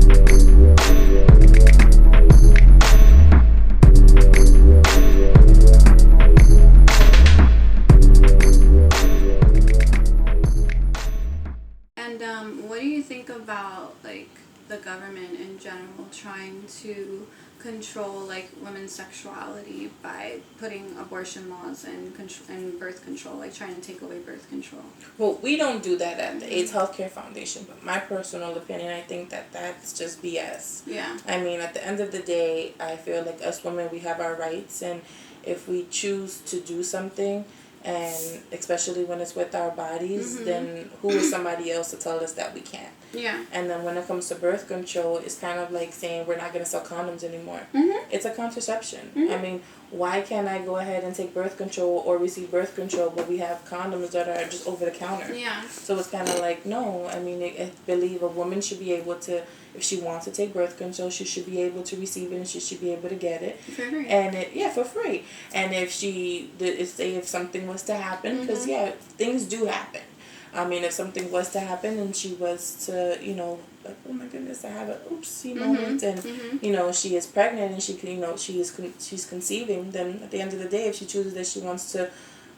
And what do you think about like the government in general trying to control like women's sexuality by putting abortion laws and birth control, like trying to take away birth control? Well, we don't do that at the AIDS Healthcare Foundation, but my personal opinion, I think that that's just BS. Yeah. I mean, at the end of the day, I feel like us women, we have our rights, and if we choose to do something, and especially when it's with our bodies, then who is somebody else to tell us that we can't? Yeah. And then when it comes to birth control, it's kind of like saying we're not going to sell condoms anymore. It's a contraception. I mean, why can't I go ahead and take birth control or receive birth control, but we have condoms that are just over the counter? Yeah. So it's kind of like, no, I mean, I believe a woman should be able to, if she wants to take birth control, she should be able to receive it and she should be able to get it. For free. And for free. And if if something was to happen, because things do happen. I mean, if something was to happen and she was to, like, oh my goodness, I have an oopsie moment, and she is pregnant and she can, she's conceiving, then at the end of the day, if she chooses that she wants to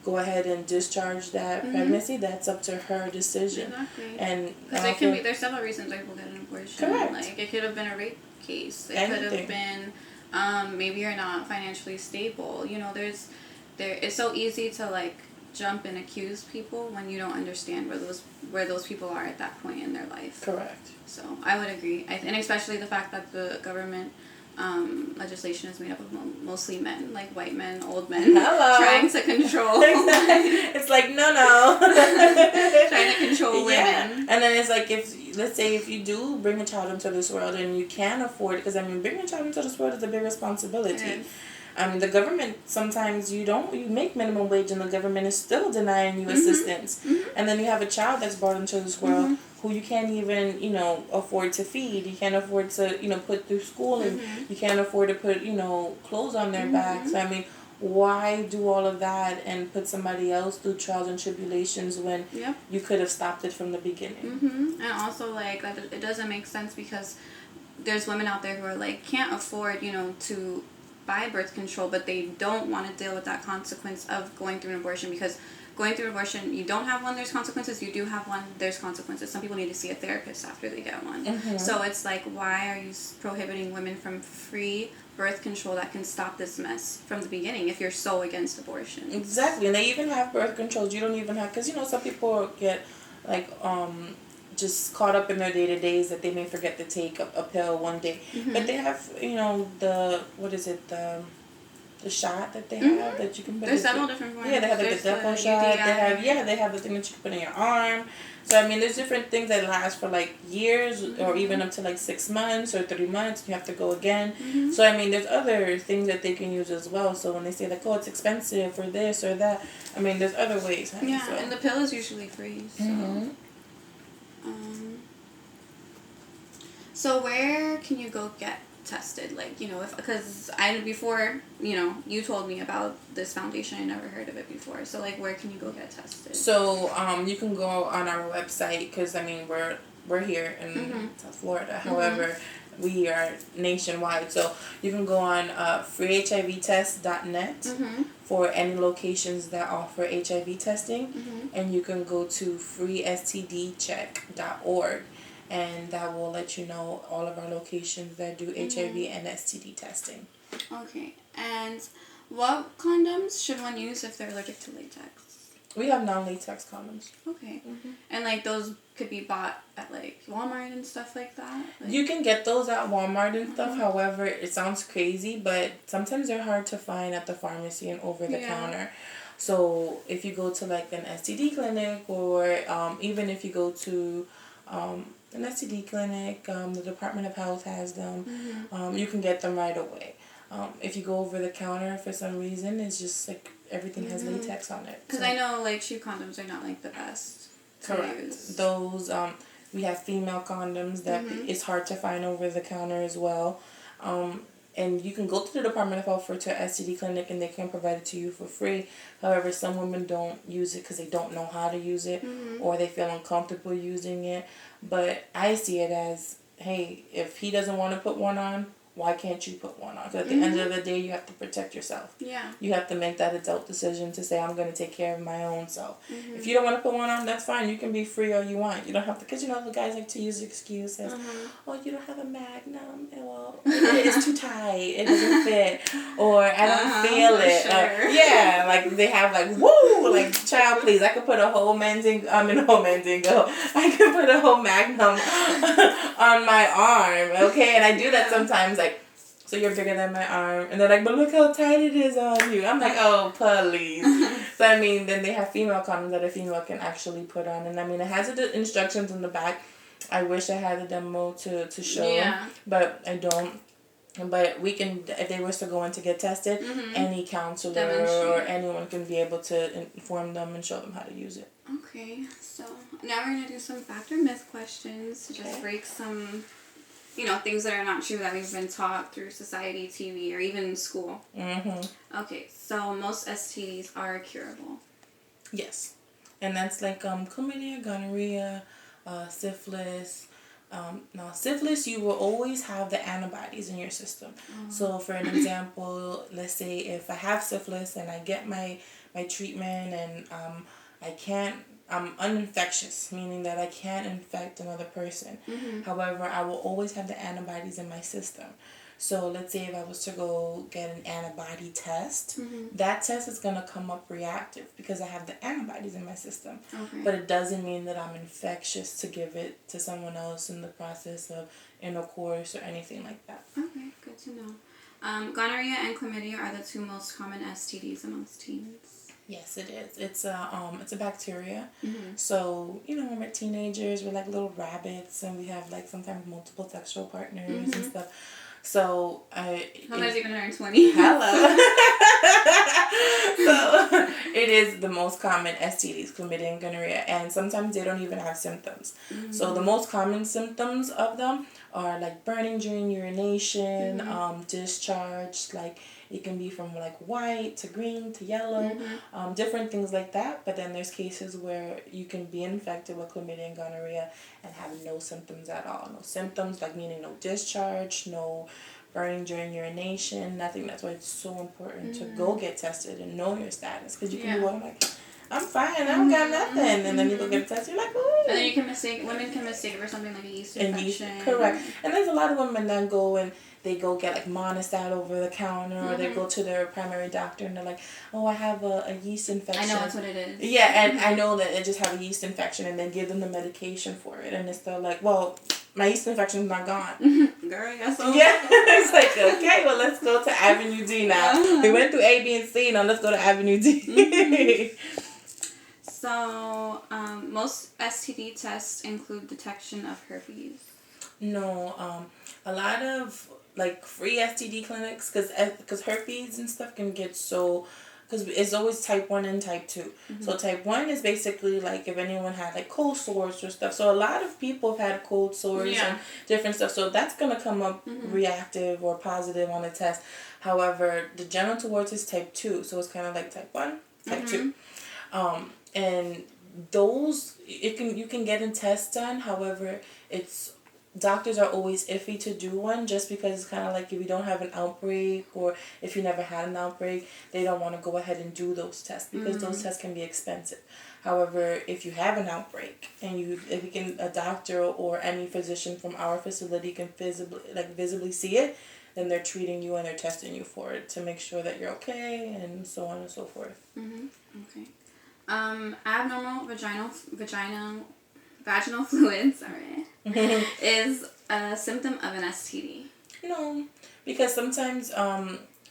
go ahead and discharge that pregnancy, that's up to her decision. Exactly. And because there's several reasons why people get an abortion. Correct. Like it could have been a rape case. It Anything. could have been maybe you're not financially stable. It's so easy to like jump and accuse people when you don't understand where those people are at that point in their life. Correct. So I would agree, and especially the fact that the government legislation is made up of mostly men, like white men, old men, Hello. trying to control. It's like no. Trying to control women. Yeah. And then it's like let's say if you do bring a child into this world and you can afford it, because I mean bringing a child into this world is a big responsibility. I mean, the government, sometimes you make minimum wage and the government is still denying you assistance. And then you have a child that's brought into this world who you can't even, afford to feed. You can't afford to, put through schooling. You can't afford to put, clothes on their backs. I mean, why do all of that and put somebody else through trials and tribulations when you could have stopped it from the beginning? And also, like, it doesn't make sense because there's women out there who are, like, can't afford, to buy birth control, but they don't want to deal with that consequence of going through an abortion, because going through an abortion, you don't have one, there's consequences. You do have one, there's consequences. Some people need to see a therapist after they get one. So it's like, why are you prohibiting women from free birth control that can stop this mess from the beginning if you're so against abortion? Exactly. And they even have birth controls you don't even have, because some people get like just caught up in their day-to-days that they may forget to take a pill one day. But they have, the shot that they have that you can put. There's several different forms. Yeah, they have like the Depo shot. They have the thing that you can put in your arm. So I mean, there's different things that last for like years or even up to like 6 months or 3 months. You have to go again. So I mean, there's other things that they can use as well. So when they say like, oh, it's expensive or this or that, I mean, there's other ways. Honey, yeah, and the pill is usually free. So. So where can you go get tested? Like, because before, you told me about this foundation, I never heard of it before. So like, where can you go get tested? So you can go on our website, because I mean we're here in South Florida. However, we are nationwide. So you can go on freehivtest.net for any locations that offer HIV testing, and you can go to freestdcheck.org. And that will let you know all of our locations that do HIV and STD testing. Okay. And what condoms should one use if they're allergic to latex? We have non-latex condoms. Okay. And like those could be bought at like Walmart and stuff like that? Like, you can get those at Walmart and stuff. However, it sounds crazy, but sometimes they're hard to find at the pharmacy and over the counter. So if you go to like an STD clinic, or even if you go to an STD clinic, the Department of Health has them. You can get them right away. If you go over the counter, for some reason, it's just like everything has latex on it. Because I know like cheap condoms are not like the best. Correct. Those we have female condoms that it's hard to find over the counter as well. And you can go to the Department of Health to an STD clinic and they can provide it to you for free. However, some women don't use it because they don't know how to use it or they feel uncomfortable using it. But I see it as hey, if he doesn't want to put one on, why can't you put one on? Because at the end of the day, you have to protect yourself. Yeah. You have to make that adult decision to say, I'm going to take care of my own self. If you don't want to put one on, that's fine. You can be free all you want. You don't have to, because the guys like to use excuses. Oh, you don't have a magnum. Well, it's too tight. It doesn't fit. Or I don't feel it. Sure. Yeah, like they have like, woo, like, child, please. I could put a whole Mandingo. I could put a whole magnum on my arm, okay? And I do that sometimes, like, so you're bigger than my arm. And they're like, but look how tight it is on you. I'm like, oh, please. So, I mean, then they have female condoms that a female can actually put on. And, I mean, it has the instructions in the back. I wish I had the demo to show, but I don't. But we can, if they were to go in to get tested, any counselor or anyone can be able to inform them and show them how to use it. Okay, so now we're going to do some fact or myth questions to just break some, things that are not true that we've been taught through society, TV, or even school. Okay, so most STDs are curable. Yes. And that's like chlamydia, gonorrhea, syphilis. Now, syphilis, you will always have the antibodies in your system. So, for an example, let's say if I have syphilis and I get my treatment and I'm uninfectious, meaning that I can't infect another person. However, I will always have the antibodies in my system. So let's say if I was to go get an antibody test, that test is going to come up reactive because I have the antibodies in my system. But it doesn't mean that I'm infectious to give it to someone else in the process of intercourse or anything like that. Okay, good to know. Gonorrhea and chlamydia are the two most common STDs amongst teens. Yes, it is. It's a bacteria. So, when we're teenagers, we're like little rabbits and we have like sometimes multiple sexual partners and stuff. So sometimes even in our 20s. Hello. So it is the most common STDs, chlamydia and gonorrhea, and sometimes they don't even have symptoms. So the most common symptoms of them are like burning during urination, discharge, like it can be from like white to green to yellow, different things like that. But then there's cases where you can be infected with chlamydia and gonorrhea and have no symptoms at all. No symptoms, like meaning no discharge, no burning during urination, nothing. That's why it's so important to go get tested and know your status. Because you can be like, I'm fine, I don't got nothing. And then you go get a test, you're like, ooh. And then women can mistake it for something like a yeast infection. Correct. And there's a lot of women that go and they go get like Monistat over the counter or they go to their primary doctor and they're like, oh, I have a yeast infection. I know that's what it is. Yeah, and I know that I just have a yeast infection and then give them the medication for it. And it's still like, well, my yeast infection's not gone. Girl, yes. So. Yeah, it's like, okay, well, let's go to Avenue D now. We went through A, B, and C, now let's go to Avenue D. So, most STD tests include detection of herpes. No, a lot of like free STD clinics, because herpes and stuff can get so, because it's always type 1 and type 2. So type 1 is basically like if anyone had like cold sores or stuff. So a lot of people have had cold sores and different stuff. So that's going to come up reactive or positive on the test. However, the genital warts is type 2. So it's kind of like type 1, type 2. And those, you can get a test done. However, doctors are always iffy to do one just because it's kind of like if you don't have an outbreak or if you never had an outbreak, they don't want to go ahead and do those tests because those tests can be expensive. However, if you have an outbreak and a doctor or any physician from our facility can visibly see it, then they're treating you and they're testing you for it to make sure that you're okay and so on and so forth. Okay. Abnormal vaginal fluid, is a symptom of an STD. No, because sometimes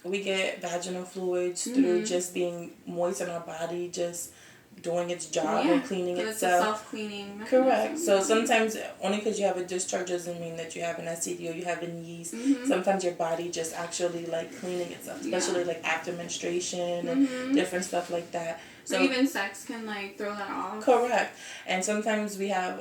we get vaginal fluids through just being moist in our body, just doing its job and cleaning itself. It's a self-cleaning mechanism. Correct. So sometimes only because you have a discharge doesn't mean that you have an STD or you have an yeast. Sometimes your body just actually like cleaning itself, especially like after menstruation and different stuff like that. So or even sex can like throw that off. Correct. And sometimes we have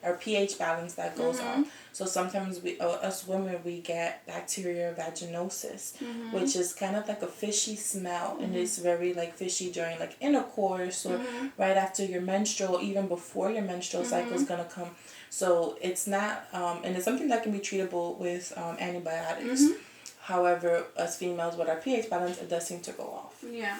our pH balance that goes off. So sometimes us women, we get bacterial vaginosis, which is kind of like a fishy smell, and it's very like fishy during like intercourse or right after your menstrual, even before your menstrual cycle is gonna come. So it's not, and it's something that can be treatable with antibiotics. However, us females with our pH balance, it does seem to go off. Yeah.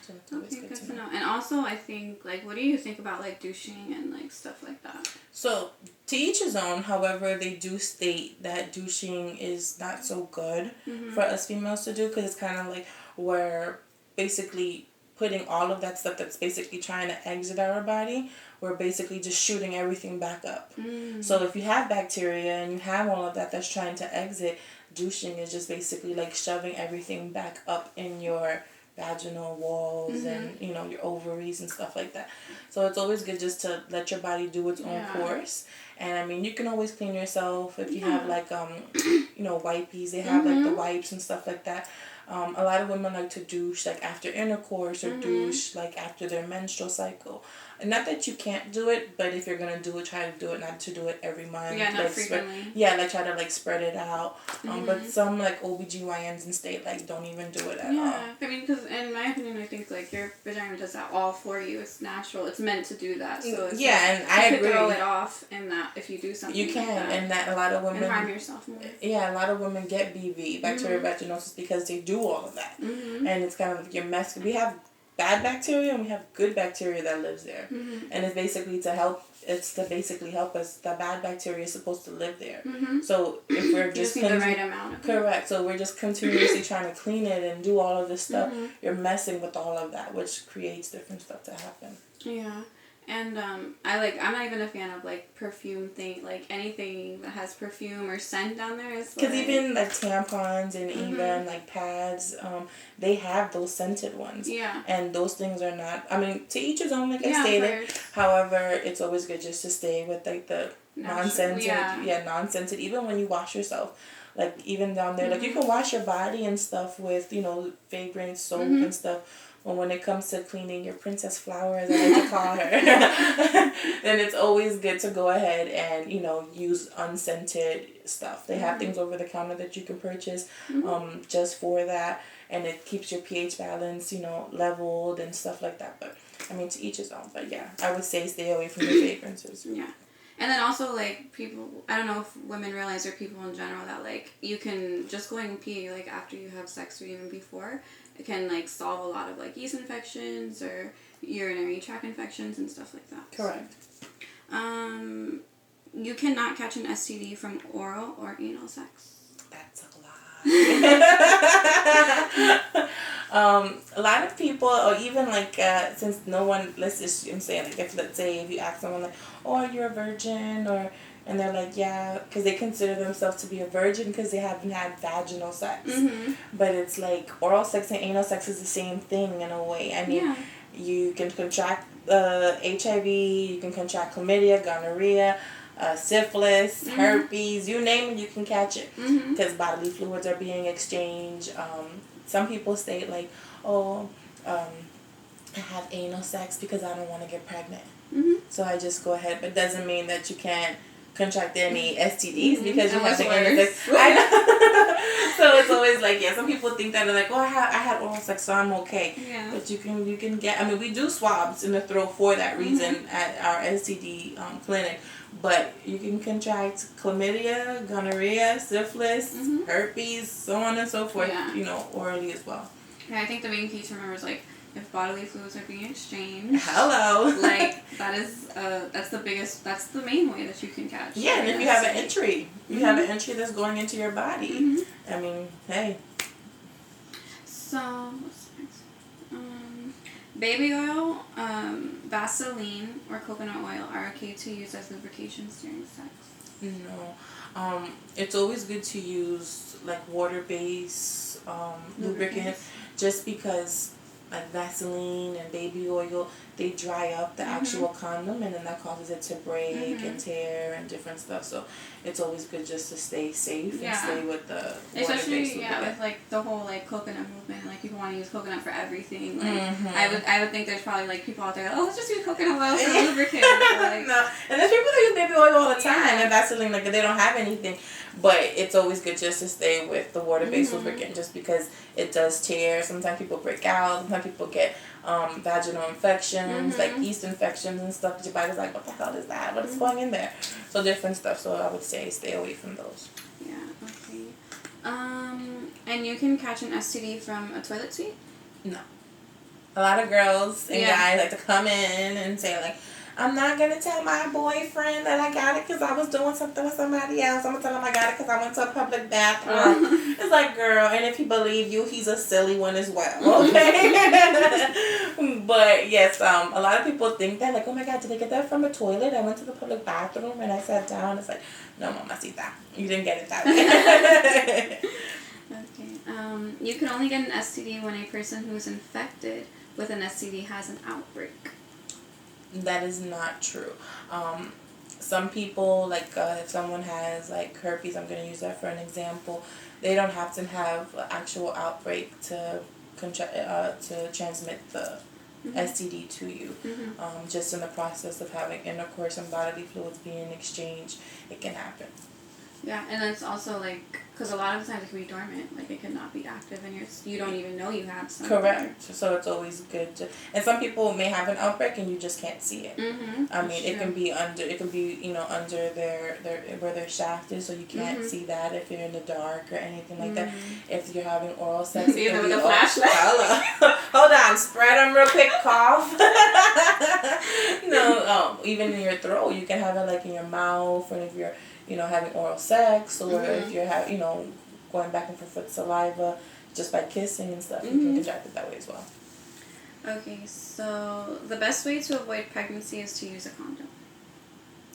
So it's always good to know. And also, I think, like, what do you think about, like, douching and, like, stuff like that? So, to each his own. However, they do state that douching is not so good for us females to do, because it's kind of like we're basically putting all of that stuff that's basically trying to exit our body, we're basically just shooting everything back up. So if you have bacteria and you have all of that that's trying to exit, douching is just basically like shoving everything back up in your vaginal walls and, you know, your ovaries and stuff like that. So it's always good just to let your body do its own course. And I mean, you can always clean yourself if you have like, you know, wipies. They have like the wipes and stuff like that. A lot of women like to douche like after intercourse or douche like after their menstrual cycle. And not that you can't do it, but if you're gonna do it, try to do it, not to do it every month. Yeah, not like frequently. like try to like spread it out. But some like OBGYNs and state like don't even do it at all. Yeah, I mean, because in my opinion, I think like your vagina does that all for you. It's natural. It's meant to do that. So it's and I agree. You could throw it off in that if you do something. You can, like that. and that a lot of women and harm yourself more. Yeah, a lot of women get BV, bacterial vaginosis, because they do all of that, and it's kind of like you're messing. We have bad bacteria and we have good bacteria that lives there, and it's basically to help. It's to basically help us. The bad bacteria is supposed to live there. So if we're just the right amount. Correct. So we're just continuously trying to clean it and do all of this stuff. You're messing with all of that, which creates different stuff to happen. Yeah. And I'm not even a fan of like perfume thing, like anything that has perfume or scent down there is because even like tampons and even like pads, they have those scented ones. Yeah. And those things are not. I mean, to each his own, like I stated. However, it's always good just to stay with like the non-scented. Yeah, non-scented. Even when you wash yourself, like even down there, like you can wash your body and stuff with, you know, fragrance soap and stuff. But when it comes to cleaning your princess flower, as I like to call her, then it's always good to go ahead and, you know, use unscented stuff. They have things over the counter that you can purchase just for that. And it keeps your pH balance, you know, leveled and stuff like that. But, I mean, to each his own. But, yeah, I would say stay away from the fragrances. Yeah. And then also, like, people, I don't know if women realize, or people in general, that, like, you can just go and pee, like, after you have sex or even before. It can, like, solve a lot of, like, yeast infections or urinary tract infections and stuff like that. Correct. So, you cannot catch an STD from oral or anal sex. That's a lie. A lot of people, or even like, since no one, let's just, I'm saying, like, if let's say if you ask someone like, oh, you're a virgin, or, and they're like, yeah, because they consider themselves to be a virgin because they haven't had vaginal sex. But it's like oral sex and anal sex is the same thing in a way. I mean, you can contract HIV, you can contract chlamydia, gonorrhea, syphilis, herpes, you name it, you can catch it because bodily fluids are being exchanged. Some people state like, oh, I have anal sex because I don't want to get pregnant. So I just go ahead, but doesn't mean that you can't contract any STDs because you have the anal sex. I know. So it's always like, yeah, some people think that they're like, oh, I had oral sex, so I'm okay. Yeah. But you can get, I mean, we do swabs in the throat for that reason at our STD clinic. But you can contract chlamydia, gonorrhea, syphilis, herpes, so on and so forth, you know, orally as well. Yeah, I think the main key to remember is, like, if bodily fluids are being exchanged. Hello. Like, that's the main way that you can catch. Yeah, and if you have an entry, you have an entry that's going into your body. I mean, hey. So, what's next? Baby oil, Vaseline, or coconut oil are okay to use as lubrications during sex. No. It's always good to use like water-based lubricant, just because like Vaseline and baby oil, they dry up the actual condom, and then that causes it to break and tear and different stuff. So it's always good just to stay safe and stay with the especially with like the whole like coconut movement. Like people want to use coconut for everything. Like I would think there's probably like people out there. Oh, let's just use coconut oil for lubricant. Like, no, and there's people that use baby oil all the time and Vaseline, like they don't have anything. But it's always good just to stay with the water-based lubricant, just because it does tear. Sometimes people break out. Sometimes people get vaginal infections, like yeast infections and stuff. Your body's like, what the hell is that? What is going in there? So different stuff. So I would say stay away from those. Yeah. Okay. And you can catch an STD from a toilet seat? No. A lot of girls and guys like to come in and say like, I'm not going to tell my boyfriend that I got it because I was doing something with somebody else. I'm going to tell him I got it because I went to a public bathroom. It's like, girl, and if he believe you, he's a silly one as well, okay? But, yes, a lot of people think that, like, oh, my God, did they get that from a toilet? I went to the public bathroom and I sat down. It's like, no, mamacita, you didn't get it that way. Okay. You can only get an STD when a person who is infected with an STD has an outbreak. That is not true. Some people, like if someone has like herpes, I'm going to use that for an example, they don't have to have an actual outbreak to transmit the STD to you. Just in the process of having intercourse and bodily fluids being exchanged, it can happen. Yeah, and it's also like, because a lot of the times it can be dormant, like it cannot be active, and you don't even know you have something. Correct. So it's always good to, and some people may have an outbreak and you just can't see it. I mean, it can be under their where their shaft is, so you can't see that if you're in the dark or anything like that. If you're having oral sex, see them with a flashlight. Hold on, spread them real quick, cough. Even in your throat, you can have it like in your mouth, or if you're having oral sex, or if you're going back and forth with saliva, just by kissing and stuff, you can contract it that way as well. Okay, so the best way to avoid pregnancy is to use a condom.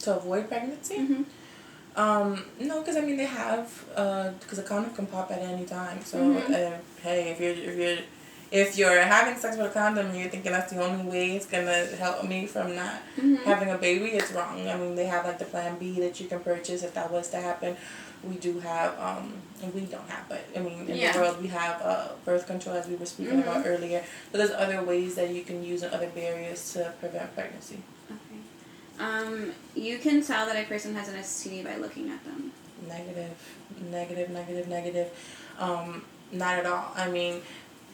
To avoid pregnancy? No, because they have, because a condom can pop at any time. So hey, if you're having sex with a condom and you're thinking that's the only way it's gonna help me from not having a baby, it's wrong. They have like the Plan B that you can purchase if that was to happen. We do have, and we don't have, but in the world we have birth control, as we were speaking about earlier. So there's other ways that you can use and other barriers to prevent pregnancy. Okay. You can tell that a person has an STD by looking at them. Negative. Not at all.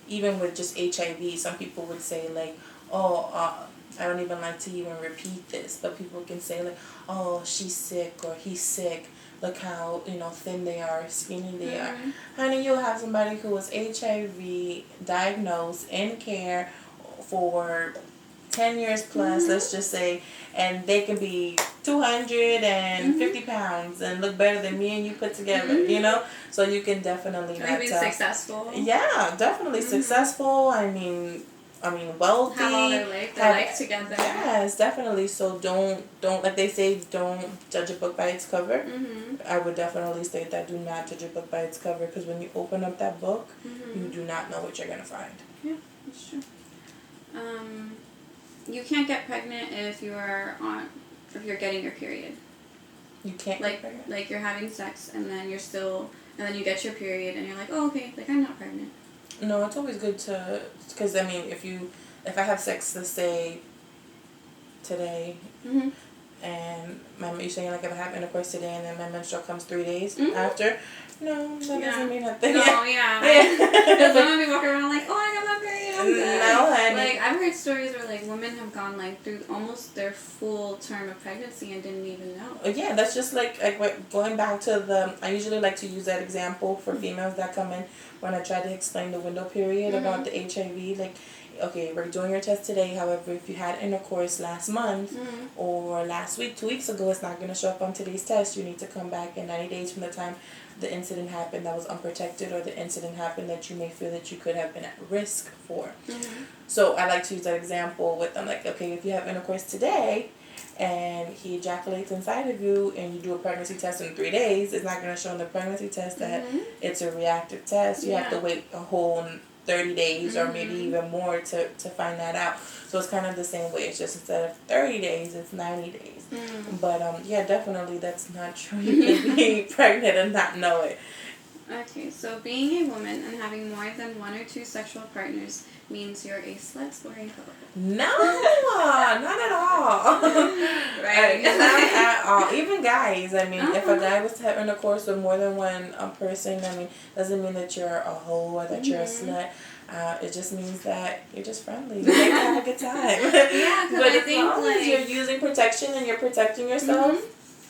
Even with just HIV, some people would say like, I don't even like to even repeat this, but people can say like, oh, she's sick or he's sick. Look how, thin they are, skinny they are. Honey, you'll have somebody who was HIV diagnosed in care for 10 years plus, let's just say, and they can be 250 pounds and look better than me and you put together, So you can definitely be successful. Yeah, definitely successful. Wealthy. Have all their life together. Yes, definitely. So don't like they say, don't judge a book by its cover. I would definitely state that, do not judge a book by its cover, because when you open up that book, you do not know what you're gonna find. Yeah, that's true. You can't get pregnant if you're getting your period. You can't get pregnant? Like you're having sex and then then you get your period and you're like, oh, okay, like I'm not pregnant. No, it's always good to, because if I have sex, let's say today, and you're saying like if I have intercourse today and then my menstrual comes 3 days after, no, that doesn't mean nothing. No, because women be walking around like, oh, I got my period, I'm good. No, honey. Like I've heard stories where like women have gone like through almost their full term of pregnancy and didn't even know. Yeah, that's just like going back to I usually like to use that example for females that come in when I try to explain the window period about the HIV. Like, okay, we're doing your test today. However, if you had intercourse last month or last week, 2 weeks ago, it's not going to show up on today's test. You need to come back in 90 days from the time the incident happened that was unprotected, or the incident happened that you may feel that you could have been at risk for. So I like to use that example with them. Like, okay, if you have intercourse today and he ejaculates inside of you and you do a pregnancy test in 3 days, it's not going to show in the pregnancy test that it's a reactive test. You have to wait a whole 30 days or maybe even more to find that out. So it's kind of the same way. It's just instead of 30 days, it's 90 days. But yeah, definitely that's not true. You can be pregnant and not know it. Okay, so being a woman and having more than 1 or 2 sexual partners means you're a slut or a hoe. No, not at all. Right. Not at all. Even guys, I mean, if a guy was to have intercourse with more than one person, I mean, doesn't mean that you're a hoe or that you're a slut. It just means that you're just friendly. You like to have a good time. Yeah, but as long as you're using protection and you're protecting yourself,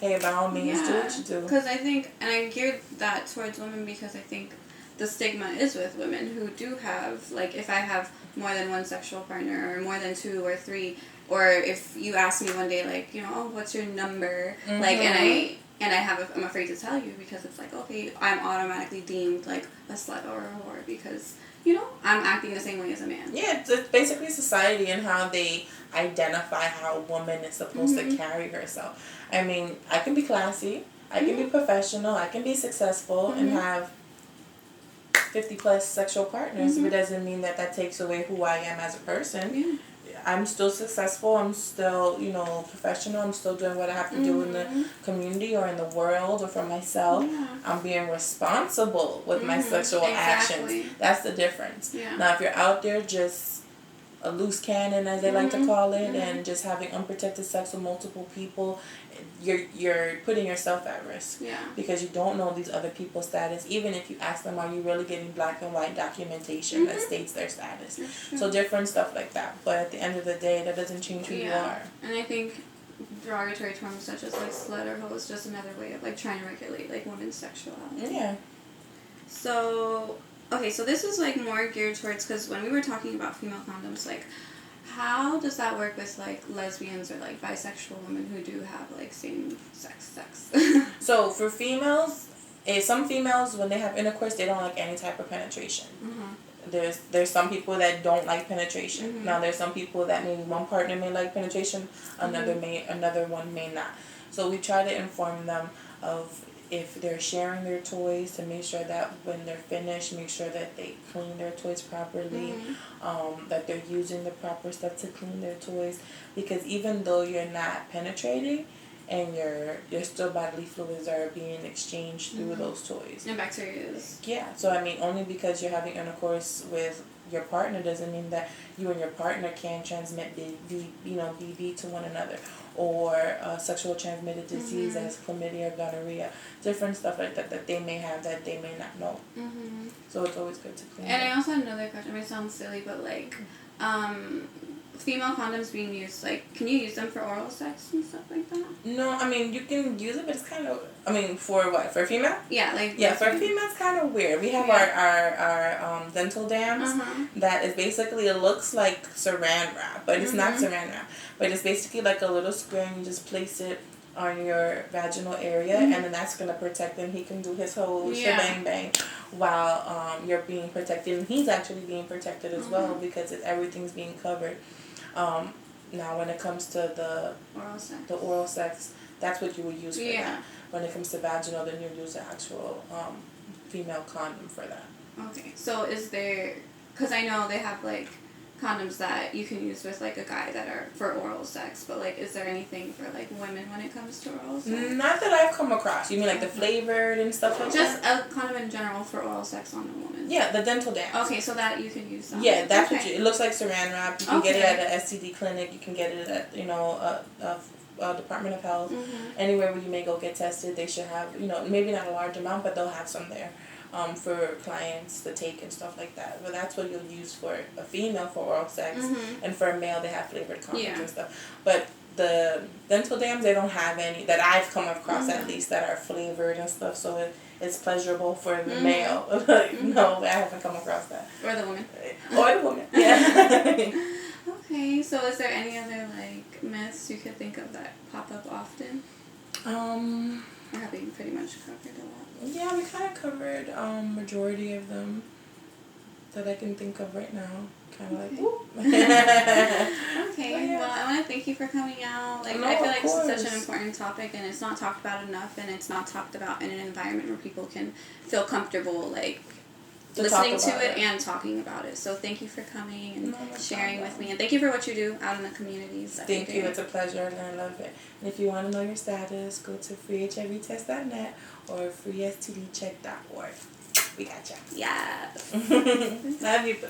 hey, by all means, do what you do. Because I think, and I geared that towards women because I think the stigma is with women who do have, like, if I have more than 1 sexual partner or more than 2 or 3, or if you ask me one day, like, you know, oh, what's your number? Like, I'm afraid to tell you because it's like, okay, I'm automatically deemed like a slut or a whore because, you know, I'm acting the same way as a man. Yeah, it's basically society and how they identify how a woman is supposed to carry herself. I mean, I can be classy, I can be professional, I can be successful and have 50 plus sexual partners, but it doesn't mean that that takes away who I am as a person. Yeah. I'm still successful, I'm still, you know, professional, I'm still doing what I have to do in the community or in the world or for myself. I'm being responsible with my sexual actions. That's the difference. Now, if you're out there just a loose cannon, as they like to call it, and just having unprotected sex with multiple people, you're putting yourself at risk. Because you don't know these other people's status. Even if you ask them, are you really getting black and white documentation that states their status? So different stuff like that. But at the end of the day, that doesn't change who you are. And I think derogatory terms such as like slut or hoe is just another way of like trying to regulate like women's sexuality. Yeah. So okay, so this is like more geared towards, because when we were talking about female condoms, like, how does that work with like lesbians or like bisexual women who do have like same sex? So for females, some females when they have intercourse, they don't like any type of penetration. There's some people that don't like penetration. Now there's some people that maybe one partner may like penetration, another one may not. So we try to inform them of if they're sharing their toys to make sure that when they're finished, make sure that they clean their toys properly, that they're using the proper stuff to clean their toys. Because even though you're not penetrating, and your still bodily fluids are being exchanged through those toys. And bacteria. Yeah, so I mean, only because you're having intercourse with your partner doesn't mean that you and your partner can transmit BV to one another, or sexual transmitted disease as chlamydia or gonorrhea, different stuff like that they may have that they may not know. So it's always good to clean. And I also had another question. It might sound silly, but like, female condoms being used, like, can you use them for oral sex and stuff like that? No, I mean, you can use it, but it's kind of, I mean, for what? For a female? Yeah, like... Yeah, for a female, it's kind of weird. We have our dental dams that is basically, it looks like saran wrap, but it's not saran wrap. But it's basically like a little square, and you just place it on your vaginal area, and then that's going to protect him. He can do his whole shebang bang while you're being protected. And he's actually being protected as well, because everything's being covered. Now, when it comes to the oral sex, that's what you would use for that. When it comes to vaginal, then you use the actual female condom for that. Okay, so is there, because I know they have like condoms that you can use with like a guy that are for oral sex, but like, is there anything for like women when it comes to oral sex? Not that I've come across. You mean like the flavored and stuff like that? Just a condom in general for oral sex on a woman. Yeah, the dental dams. Okay, so that you can use that. Yeah, that's what it looks like saran wrap. You can get it at an STD clinic. You can get it at a Department of Health. Anywhere where you may go get tested, they should have, maybe not a large amount, but they'll have some there. For clients to take and stuff like that. But that's what you'll use for a female for oral sex. And for a male, they have flavored condoms and stuff. But the dental dams, they don't have any that I've come across at least that are flavored and stuff. So it's pleasurable for the male. No, I haven't come across that. Or the woman. Or the woman, yeah. Okay, so is there any other like myths you could think of that pop up often? Or have you pretty much covered a lot? Yeah, we kind of covered majority of them that I can think of right now. Kind of like, whoop. Okay, well, I want to thank you for coming out. Like, I feel like this is such an important topic, and it's not talked about enough, and it's not talked about in an environment where people can feel comfortable, like, listening to it and talking about it. So thank you for coming and sharing with me. And thank you for what you do out in the communities. Thank you. It's a pleasure and I love it. And if you want to know your status, go to freehivtest.net or freestdcheck.org. We got you. Yes. Love you, boo.